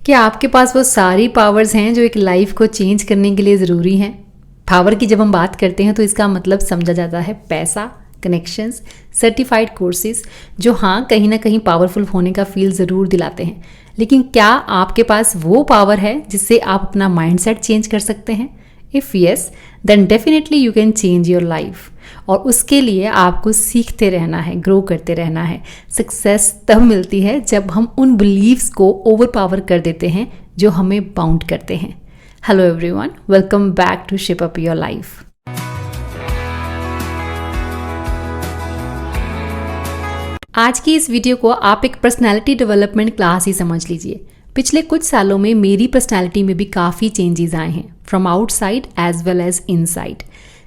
क्या आपके पास वो सारी पावर्स हैं जो एक लाइफ को चेंज करने के लिए ज़रूरी हैं? पावर की जब हम बात करते हैं तो इसका मतलब समझा जाता है पैसा, कनेक्शंस, सर्टिफाइड कोर्सेज, जो हाँ कहीं ना कहीं पावरफुल होने का फील ज़रूर दिलाते हैं। लेकिन क्या आपके पास वो पावर है जिससे आप अपना माइंडसेट चेंज कर सकते हैं? If yes, then definitely you can change your life. और उसके लिए आपको सीखते रहना है, ग्रो करते रहना है। सक्सेस तब मिलती है जब हम उन बिलीव्स को ओवर पावर कर देते हैं जो हमें बाउंड करते हैं। Hello everyone, welcome back to shape up your life. आज की इस वीडियो को आप एक पर्सनैलिटी डेवलपमेंट क्लास ही समझ लीजिए। पिछले कुछ सालों में मेरी पर्सनैलिटी में भी काफ़ी चेंजेस आए हैं, from outside as well as inside.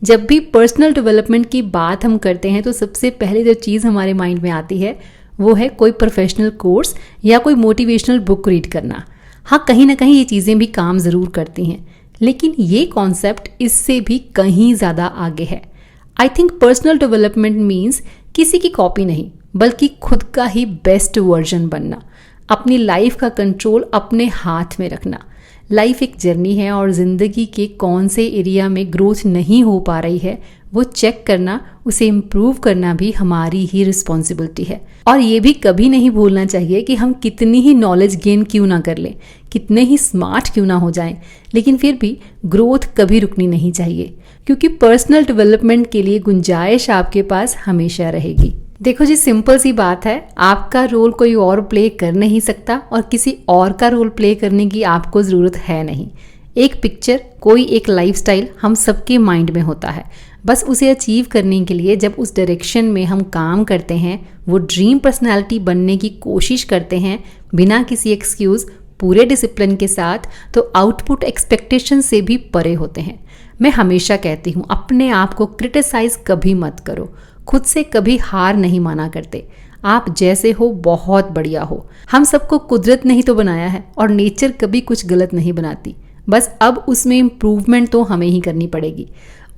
जब भी पर्सनल डेवलपमेंट की बात हम करते हैं तो सबसे पहले जो चीज़ हमारे माइंड में आती है वो है कोई प्रोफेशनल कोर्स या कोई मोटिवेशनल बुक रीड करना। हाँ, कहीं ना कहीं ये चीज़ें भी काम ज़रूर करती हैं, लेकिन ये कॉन्सेप्ट इससे भी कहीं ज़्यादा आगे है। I think personal development means किसी की कॉपी नहीं, बल्कि खुद का ही बेस्ट वर्जन बनना, अपनी लाइफ का कंट्रोल अपने हाथ में रखना। लाइफ एक जर्नी है और ज़िंदगी के कौन से एरिया में ग्रोथ नहीं हो पा रही है वो चेक करना, उसे इम्प्रूव करना भी हमारी ही रिस्पॉन्सिबिलिटी है। और ये भी कभी नहीं भूलना चाहिए कि हम कितनी ही नॉलेज गेन क्यों ना कर लें, कितने ही स्मार्ट क्यों ना हो जाएं, लेकिन फिर भी ग्रोथ कभी रुकनी नहीं चाहिए, क्योंकि पर्सनल डेवलपमेंट के लिए गुंजाइश आपके पास हमेशा रहेगी। देखो जी, सिंपल सी बात है, आपका रोल कोई और प्ले कर नहीं सकता और किसी और का रोल प्ले करने की आपको ज़रूरत है नहीं। एक पिक्चर, कोई एक लाइफस्टाइल हम सबके माइंड में होता है। बस उसे अचीव करने के लिए जब उस डायरेक्शन में हम काम करते हैं, वो ड्रीम पर्सनैलिटी बनने की कोशिश करते हैं बिना किसी एक्सक्यूज़, पूरे डिसिप्लिन के साथ, तो आउटपुट एक्सपेक्टेशन से भी परे होते हैं। मैं हमेशा कहती हूँ, अपने आप को क्रिटिसाइज़ कभी मत करो, खुद से कभी हार नहीं माना करते। आप जैसे हो बहुत बढ़िया हो। हम सबको कुदरत ने ही तो बनाया है और नेचर कभी कुछ गलत नहीं बनाती। बस अब उसमें इम्प्रूवमेंट तो हमें ही करनी पड़ेगी।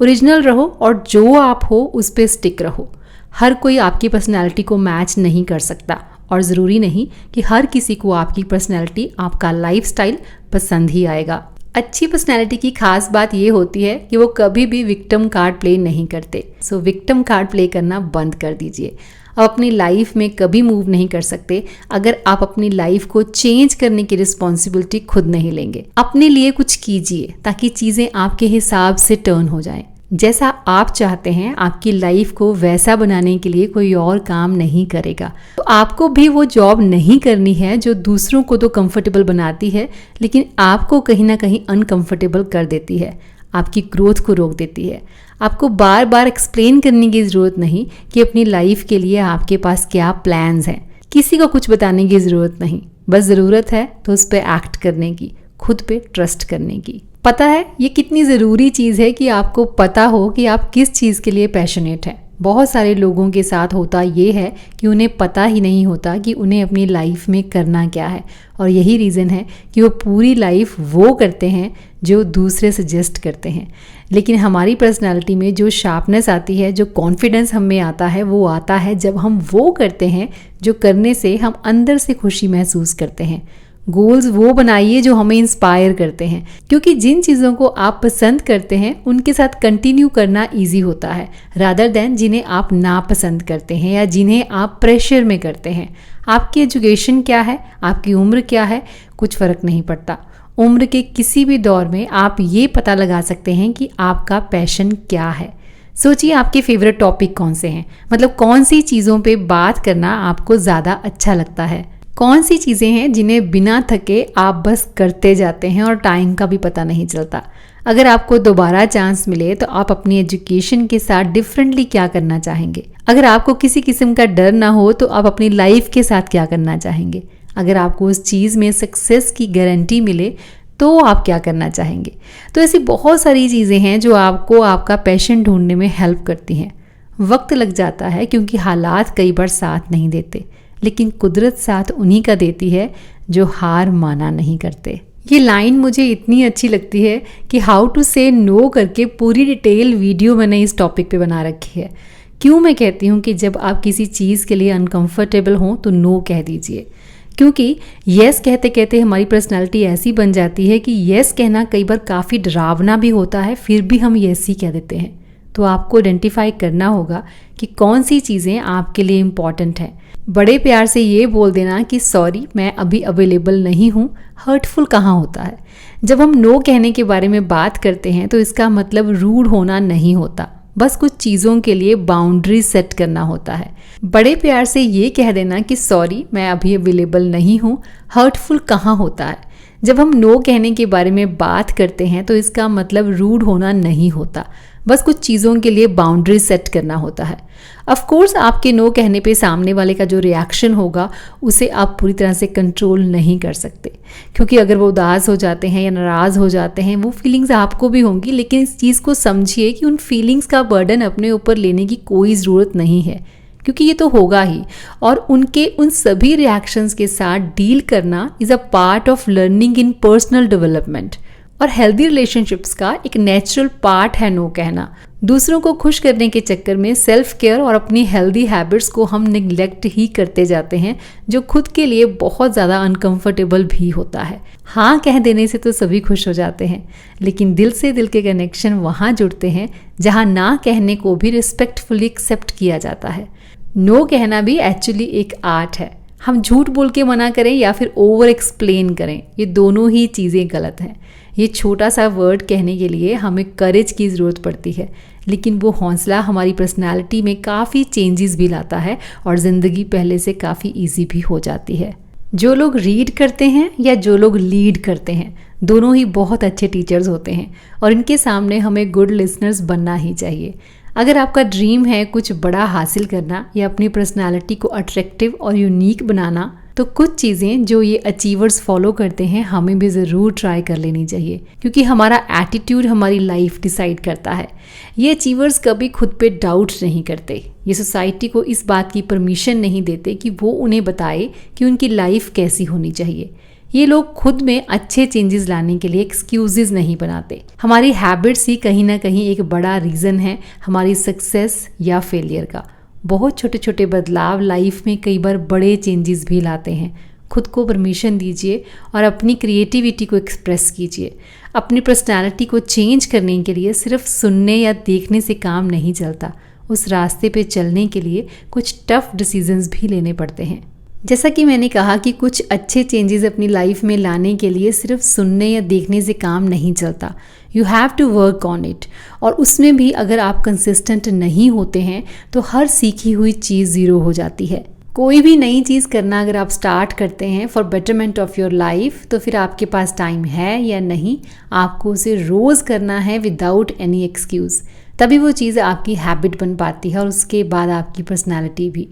ओरिजिनल रहो और जो आप हो उस पर स्टिक रहो। हर कोई आपकी पर्सनैलिटी को मैच नहीं कर सकता और ज़रूरी नहीं कि हर किसी को आपकी पर्सनैलिटी, आपका लाइफस्टाइल पसंद ही आएगा। अच्छी पर्सनैलिटी की खास बात ये होती है कि वो कभी भी विक्टिम कार्ड प्ले नहीं करते। सो विक्टिम कार्ड प्ले करना बंद कर दीजिए। आप अपनी लाइफ में कभी मूव नहीं कर सकते अगर आप अपनी लाइफ को चेंज करने की रिस्पॉन्सिबिलिटी खुद नहीं लेंगे। अपने लिए कुछ कीजिए ताकि चीज़ें आपके हिसाब से टर्न हो जाएं। जैसा आप चाहते हैं, आपकी लाइफ को वैसा बनाने के लिए कोई और काम नहीं करेगा। तो आपको भी वो जॉब नहीं करनी है जो दूसरों को तो कंफर्टेबल बनाती है, लेकिन आपको कहीं ना कहीं अनकंफर्टेबल कर देती है, आपकी ग्रोथ को रोक देती है। आपको बार बार एक्सप्लेन करने की ज़रूरत नहीं कि अपनी लाइफ के लिए आपके पास क्या प्लान्स हैं। किसी को कुछ बताने की ज़रूरत नहीं, बस ज़रूरत है तो उस पर एक्ट करने की, खुद पे ट्रस्ट करने की। पता है ये कितनी ज़रूरी चीज़ है कि आपको पता हो कि आप किस चीज़ के लिए पैशनेट हैं। बहुत सारे लोगों के साथ होता ये है कि उन्हें पता ही नहीं होता कि उन्हें अपनी लाइफ में करना क्या है, और यही रीज़न है कि वो पूरी लाइफ वो करते हैं जो दूसरे सजेस्ट करते हैं। लेकिन हमारी पर्सनालिटी में जो शार्पनेस आती है, जो कॉन्फिडेंस हमें आता है, वो आता है जब हम वो करते हैं जो करने से हम अंदर से खुशी महसूस करते हैं। गोल्स वो बनाइए जो हमें इंस्पायर करते हैं, क्योंकि जिन चीज़ों को आप पसंद करते हैं उनके साथ कंटिन्यू करना इजी होता है, रादर देन जिन्हें आप नापसंद करते हैं या जिन्हें आप प्रेशर में करते हैं। आपकी एजुकेशन क्या है, आपकी उम्र क्या है, कुछ फ़र्क नहीं पड़ता। उम्र के किसी भी दौर में आप ये पता लगा सकते हैं कि आपका पैशन क्या है। सोचिए आपके फेवरेट टॉपिक कौन से हैं, मतलब कौन सी चीज़ों पे बात करना आपको ज़्यादा अच्छा लगता है। कौन सी चीज़ें हैं जिन्हें बिना थके आप बस करते जाते हैं और टाइम का भी पता नहीं चलता। अगर आपको दोबारा चांस मिले तो आप अपनी एजुकेशन के साथ डिफरेंटली क्या करना चाहेंगे? अगर आपको किसी किस्म का डर ना हो तो आप अपनी लाइफ के साथ क्या करना चाहेंगे? अगर आपको उस चीज़ में सक्सेस की गारंटी मिले तो आप क्या करना चाहेंगे? तो ऐसी बहुत सारी चीज़ें हैं जो आपको आपका पैशन ढूंढने में हेल्प करती हैं। वक्त लग जाता है क्योंकि हालात कई बार साथ नहीं देते, लेकिन कुदरत साथ उन्हीं का देती है जो हार माना नहीं करते। ये लाइन मुझे इतनी अच्छी लगती है कि हाउ टू से नो करके पूरी डिटेल वीडियो मैंने इस टॉपिक पे बना रखी है। क्यों मैं कहती हूँ कि जब आप किसी चीज़ के लिए अनकंफर्टेबल हों तो नो कह दीजिए। क्योंकि यस कहते कहते हमारी पर्सनालिटी ऐसी बन जाती है कि यस कहना कई बार काफ़ी डरावना भी होता है, फिर भी हम यस ही कह देते हैं। तो आपको आइडेंटिफाई करना होगा कि कौन सी चीज़ें आपके लिए इम्पॉर्टेंट हैं। बड़े प्यार से ये बोल देना कि सॉरी मैं अभी अवेलेबल नहीं हूँ हर्टफुल कहाँ होता है। जब हम नो कहने के बारे में बात करते हैं तो इसका मतलब रूड होना नहीं होता, बस कुछ चीज़ों के लिए बाउंड्री सेट करना होता है। बड़े प्यार से ये कह देना कि सॉरी मैं अभी अवेलेबल नहीं हूँ हर्टफुल कहाँ होता है। जब हम नो कहने के बारे में बात करते हैं तो इसका मतलब रूड होना नहीं होता, बस कुछ चीज़ों के लिए बाउंड्री सेट करना होता है। ऑफ कोर्स आपके नो कहने पे सामने वाले का जो रिएक्शन होगा उसे आप पूरी तरह से कंट्रोल नहीं कर सकते, क्योंकि अगर वो उदास हो जाते हैं या नाराज़ हो जाते हैं वो फीलिंग्स आपको भी होंगी, लेकिन इस चीज़ को समझिए कि उन फीलिंग्स का बर्डन अपने ऊपर लेने की कोई ज़रूरत नहीं है, क्योंकि ये तो होगा ही। और उनके उन सभी रिएक्शंस के साथ डील करना is a part of learning in personal development और हेल्दी रिलेशनशिप्स का एक नेचुरल पार्ट है नो कहना। दूसरों को खुश करने के चक्कर में सेल्फ केयर और अपनी हेल्दी हैबिट्स को हम निगलेक्ट ही करते जाते हैं, जो खुद के लिए बहुत ज़्यादा अनकंफर्टेबल भी होता है। हाँ कह देने से तो सभी खुश हो जाते हैं, लेकिन दिल से दिल के कनेक्शन वहाँ जुड़ते हैं जहाँ ना कहने को भी रिस्पेक्टफुली एक्सेप्ट किया जाता है। नो कहना भी एक्चुअली एक आर्ट है। हम झूठ बोल के मना करें या फिर ओवर एक्सप्लेन करें, ये दोनों ही चीज़ें गलत हैं। ये छोटा सा वर्ड कहने के लिए हमें करेज की ज़रूरत पड़ती है, लेकिन वो हौसला हमारी पर्सनालिटी में काफ़ी चेंजेस भी लाता है और ज़िंदगी पहले से काफ़ी इजी भी हो जाती है। जो लोग रीड करते हैं या जो लोग लीड करते हैं, दोनों ही बहुत अच्छे टीचर्स होते हैं और इनके सामने हमें गुड लिसनर्स बनना ही चाहिए। अगर आपका ड्रीम है कुछ बड़ा हासिल करना या अपनी पर्सनालिटी को अट्रैक्टिव और यूनिक बनाना, तो कुछ चीज़ें जो ये अचीवर्स फॉलो करते हैं हमें भी ज़रूर ट्राई कर लेनी चाहिए, क्योंकि हमारा एटीट्यूड हमारी लाइफ डिसाइड करता है। ये अचीवर्स कभी खुद पे डाउट नहीं करते, ये सोसाइटी को इस बात की परमिशन नहीं देते कि वो उन्हें बताए कि उनकी लाइफ कैसी होनी चाहिए। ये लोग खुद में अच्छे चेंजेस लाने के लिए एक्सक्यूजेज नहीं बनाते। हमारी हैबिट्स ही कहीं ना कहीं एक बड़ा रीज़न है हमारी सक्सेस या फेलियर का। बहुत छोटे छोटे बदलाव लाइफ में कई बार बड़े चेंजेस भी लाते हैं। खुद को परमिशन दीजिए और अपनी क्रिएटिविटी को एक्सप्रेस कीजिए। अपनी पर्सनालिटी को चेंज करने के लिए सिर्फ सुनने या देखने से काम नहीं चलता, उस रास्ते पे चलने के लिए कुछ टफ डिसीजंस भी लेने पड़ते हैं। जैसा कि मैंने कहा कि कुछ अच्छे चेंजेस अपनी लाइफ में लाने के लिए सिर्फ सुनने या देखने से काम नहीं चलता, you have to work on it. और उसमें भी अगर आप कंसिस्टेंट नहीं होते हैं तो हर सीखी हुई चीज़ ज़ीरो हो जाती है। कोई भी नई चीज़ करना अगर आप स्टार्ट करते हैं for betterment of your life, तो फिर आपके पास टाइम है या नहीं, आपको उसे रोज़ करना है विदाउट एनी एक्सक्यूज़। तभी वो चीज़ आपकी हैबिट बन पाती है और उसके बाद आपकी पर्सनैलिटी भी।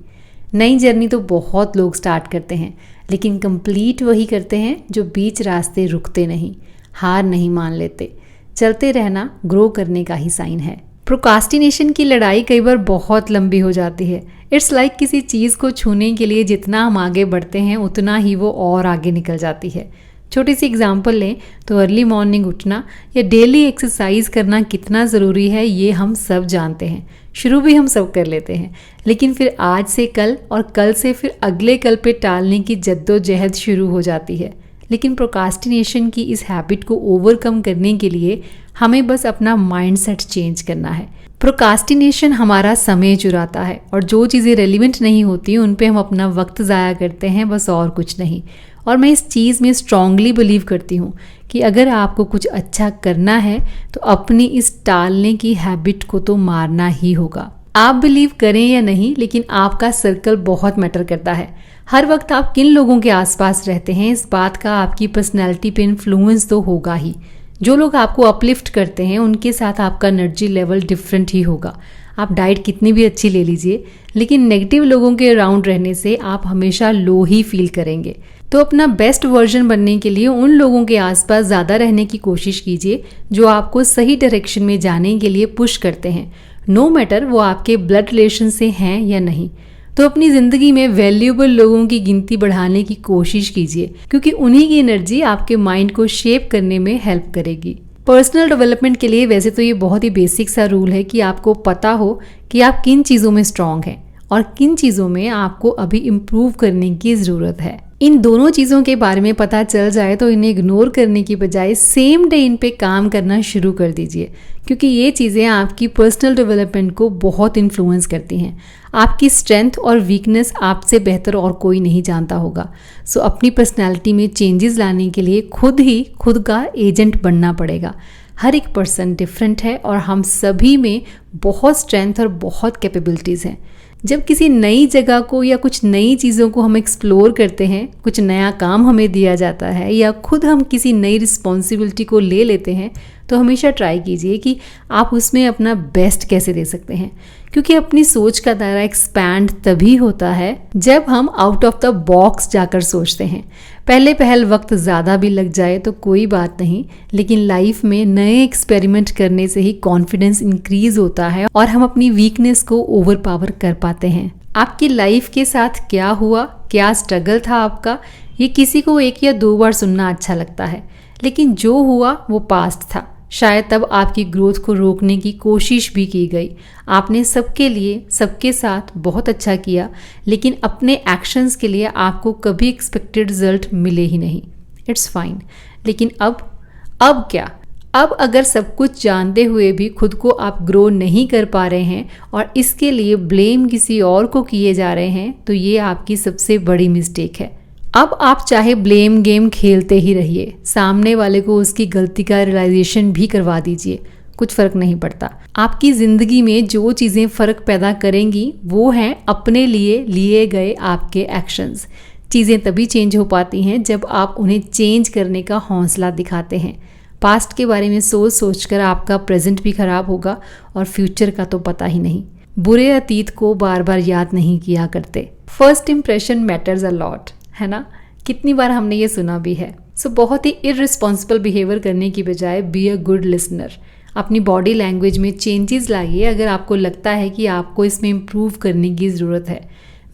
नई जर्नी तो बहुत लोग स्टार्ट करते हैं, लेकिन कंप्लीट वही करते हैं जो बीच रास्ते रुकते नहीं, हार नहीं मान लेते। चलते रहना ग्रो करने का ही साइन है। प्रोकास्टिनेशन की लड़ाई कई बार बहुत लंबी हो जाती है। इट्स लाइक किसी चीज़ को छूने के लिए जितना हम आगे बढ़ते हैं उतना ही वो और आगे निकल जाती है। छोटी सी एग्जांपल लें तो अर्ली मॉर्निंग उठना या डेली एक्सरसाइज करना कितना ज़रूरी है ये हम सब जानते हैं। शुरू भी हम सब कर लेते हैं, लेकिन फिर आज से कल और कल से फिर अगले कल पे टालने की जद्दोजहद शुरू हो जाती है। लेकिन प्रोकास्टिनेशन की इस हैबिट को ओवरकम करने के लिए हमें बस अपना माइंडसेट चेंज करना है। प्रोकास्टिनेशन हमारा समय चुराता है और जो चीज़ें रेलिवेंट नहीं होती उन पे हम अपना वक्त ज़ाया करते हैं, बस और कुछ नहीं। और मैं इस चीज़ में स्ट्रांगली बिलीव करती हूँ कि अगर आपको कुछ अच्छा करना है तो अपनी इस टालने की हैबिट को तो मारना ही होगा। आप बिलीव करें या नहीं, लेकिन आपका सर्कल बहुत मैटर करता है। हर वक्त आप किन लोगों के आसपास रहते हैं इस बात का आपकी पर्सनैलिटी पे इन्फ्लुएंस तो होगा ही। जो लोग आपको अपलिफ्ट करते हैं उनके साथ आपका एनर्जी लेवल डिफरेंट ही होगा। आप डाइट कितनी भी अच्छी ले लीजिए, लेकिन नेगेटिव लोगों के अराउंड रहने से आप हमेशा लो ही फील करेंगे। तो अपना बेस्ट वर्जन बनने के लिए उन लोगों के आसपास ज़्यादा रहने की कोशिश कीजिए जो आपको सही डायरेक्शन में जाने के लिए पुश करते हैं, नो मैटर वो आपके ब्लड रिलेशन से हैं या नहीं। तो अपनी ज़िंदगी में वैल्यूएबल लोगों की गिनती बढ़ाने की कोशिश कीजिए, क्योंकि उन्हीं की एनर्जी आपके माइंड को शेप करने में हेल्प करेगी। पर्सनल डेवलपमेंट के लिए वैसे तो ये बहुत ही बेसिक सा रूल है कि आपको पता हो कि आप किन चीज़ों में स्ट्रांग हैं और किन चीज़ों में आपको अभी इम्प्रूव करने की ज़रूरत है। इन दोनों चीज़ों के बारे में पता चल जाए तो इन्हें इग्नोर करने की बजाय सेम डे इन पे काम करना शुरू कर दीजिए, क्योंकि ये चीज़ें आपकी पर्सनल डेवलपमेंट को बहुत इन्फ्लुएंस करती हैं। आपकी स्ट्रेंथ और वीकनेस आपसे बेहतर और कोई नहीं जानता होगा। सो अपनी पर्सनैलिटी में चेंजेस लाने के लिए खुद का एजेंट बनना पड़ेगा। हर एक पर्सन डिफरेंट है और हम सभी में बहुत स्ट्रेंथ और बहुत कैपेबिलिटीज़ हैं। जब किसी नई जगह को या कुछ नई चीज़ों को हम एक्सप्लोर करते हैं, कुछ नया काम हमें दिया जाता है या खुद हम किसी नई रिस्पॉन्सिबिलिटी को ले लेते हैं, तो हमेशा ट्राई कीजिए कि आप उसमें अपना बेस्ट कैसे दे सकते हैं, क्योंकि अपनी सोच का दायरा एक्सपैंड तभी होता है जब हम आउट ऑफ द बॉक्स जाकर सोचते हैं। पहल वक्त ज़्यादा भी लग जाए तो कोई बात नहीं, लेकिन लाइफ में नए एक्सपेरिमेंट करने से ही कॉन्फिडेंस इंक्रीज होता है और हम अपनी वीकनेस को ओवर पावर कर पाते हैं। आपकी लाइफ के साथ क्या हुआ, क्या स्ट्रगल था आपका, ये किसी को 1 या 2 बार सुनना अच्छा लगता है, लेकिन जो हुआ वो पास्ट था। शायद तब आपकी ग्रोथ को रोकने की कोशिश भी की गई। आपने सबके लिए, सबके साथ बहुत अच्छा किया, लेकिन अपने एक्शंस के लिए आपको कभी एक्सपेक्टेड रिजल्ट मिले ही नहीं। It's fine. लेकिन अब क्या? अब अगर सब कुछ जानते हुए भी खुद को आप ग्रो नहीं कर पा रहे हैं और इसके लिए ब्लेम किसी और को किए जा रहे हैं, तो ये आपकी सबसे बड़ी मिस्टेक है। अब आप चाहे ब्लेम गेम खेलते ही रहिए, सामने वाले को उसकी गलती का रियलाइजेशन भी करवा दीजिए, कुछ फ़र्क नहीं पड़ता। आपकी ज़िंदगी में जो चीज़ें फ़र्क पैदा करेंगी वो हैं अपने लिए लिए गए आपके एक्शंस। चीज़ें तभी चेंज हो पाती हैं जब आप उन्हें चेंज करने का हौसला दिखाते हैं। पास्ट के बारे में सोच कर आपका प्रेजेंट भी ख़राब होगा और फ्यूचर का तो पता ही नहीं। बुरे अतीत को बार बार याद नहीं किया करते। First impression matters a lot, है ना? कितनी बार हमने ये सुना भी है। सो बहुत ही इररिस्पॉन्सिबल बिहेवियर करने की बजाय बी अ गुड लिसनर। अपनी बॉडी लैंग्वेज में चेंजेस लाइए अगर आपको लगता है कि आपको इसमें इम्प्रूव करने की ज़रूरत है।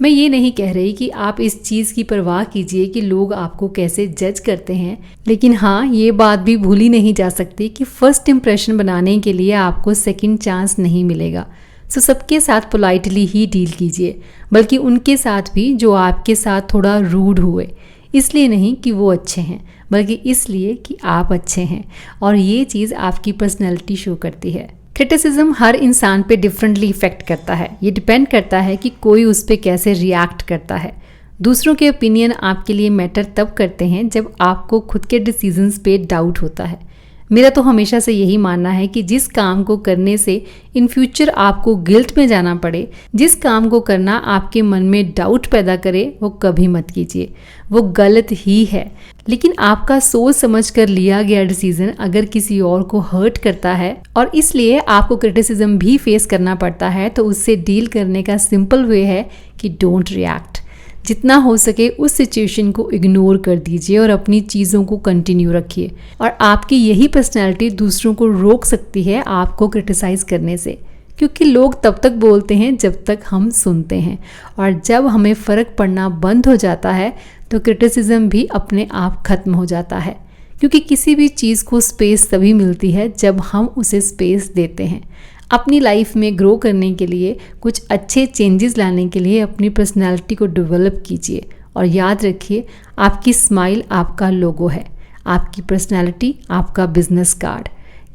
मैं ये नहीं कह रही कि आप इस चीज़ की परवाह कीजिए कि लोग आपको कैसे जज करते हैं, लेकिन हाँ, ये बात भी भूली नहीं जा सकती कि फर्स्ट इम्प्रेशन बनाने के लिए आपको सेकंड चांस नहीं मिलेगा। सो सबके साथ पोलाइटली ही डील कीजिए, बल्कि उनके साथ भी जो आपके साथ थोड़ा रूड हुए। इसलिए नहीं कि वो अच्छे हैं, बल्कि इसलिए कि आप अच्छे हैं, और ये चीज़ आपकी पर्सनैलिटी शो करती है। क्रिटिसिज्म हर इंसान पे डिफरेंटली इफेक्ट करता है। ये डिपेंड करता है कि कोई उस पर कैसे रिएक्ट करता है। दूसरों के ओपिनियन आपके लिए मैटर तब करते हैं जब आपको खुद के डिसीजंस पे डाउट होता है। मेरा तो हमेशा से यही मानना है कि जिस काम को करने से इन फ्यूचर आपको गिल्ट में जाना पड़े, जिस काम को करना आपके मन में डाउट पैदा करे, वो कभी मत कीजिए। वो गलत ही है। लेकिन आपका सोच समझ कर लिया गया डिसीजन अगर किसी और को हर्ट करता है और इसलिए आपको क्रिटिसिज्म भी फेस करना पड़ता है, तो उससे डील करने का सिंपल वे है कि डोंट रिएक्ट। जितना हो सके उस सिचुएशन को इग्नोर कर दीजिए और अपनी चीज़ों को कंटिन्यू रखिए। और आपकी यही पर्सनैलिटी दूसरों को रोक सकती है आपको क्रिटिसाइज़ करने से, क्योंकि लोग तब तक बोलते हैं जब तक हम सुनते हैं, और जब हमें फ़र्क पड़ना बंद हो जाता है तो क्रिटिसिज्म भी अपने आप ख़त्म हो जाता है। क्योंकि किसी भी चीज़ को स्पेस तभी मिलती है जब हम उसे स्पेस देते हैं। अपनी लाइफ में ग्रो करने के लिए, कुछ अच्छे चेंजेस लाने के लिए अपनी पर्सनैलिटी को डेवलप कीजिए। और याद रखिए, आपकी स्माइल आपका लोगो है, आपकी पर्सनैलिटी आपका बिजनेस कार्ड।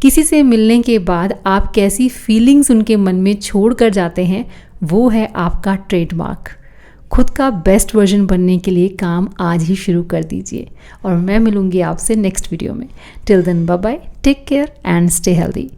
किसी से मिलने के बाद आप कैसी फीलिंग्स उनके मन में छोड़ कर जाते हैं, वो है आपका ट्रेडमार्क। खुद का बेस्ट वर्जन बनने के लिए काम आज ही शुरू कर दीजिए। और मैं मिलूंगी आपसे नेक्स्ट वीडियो में। Till then, bye bye, take care and stay healthy.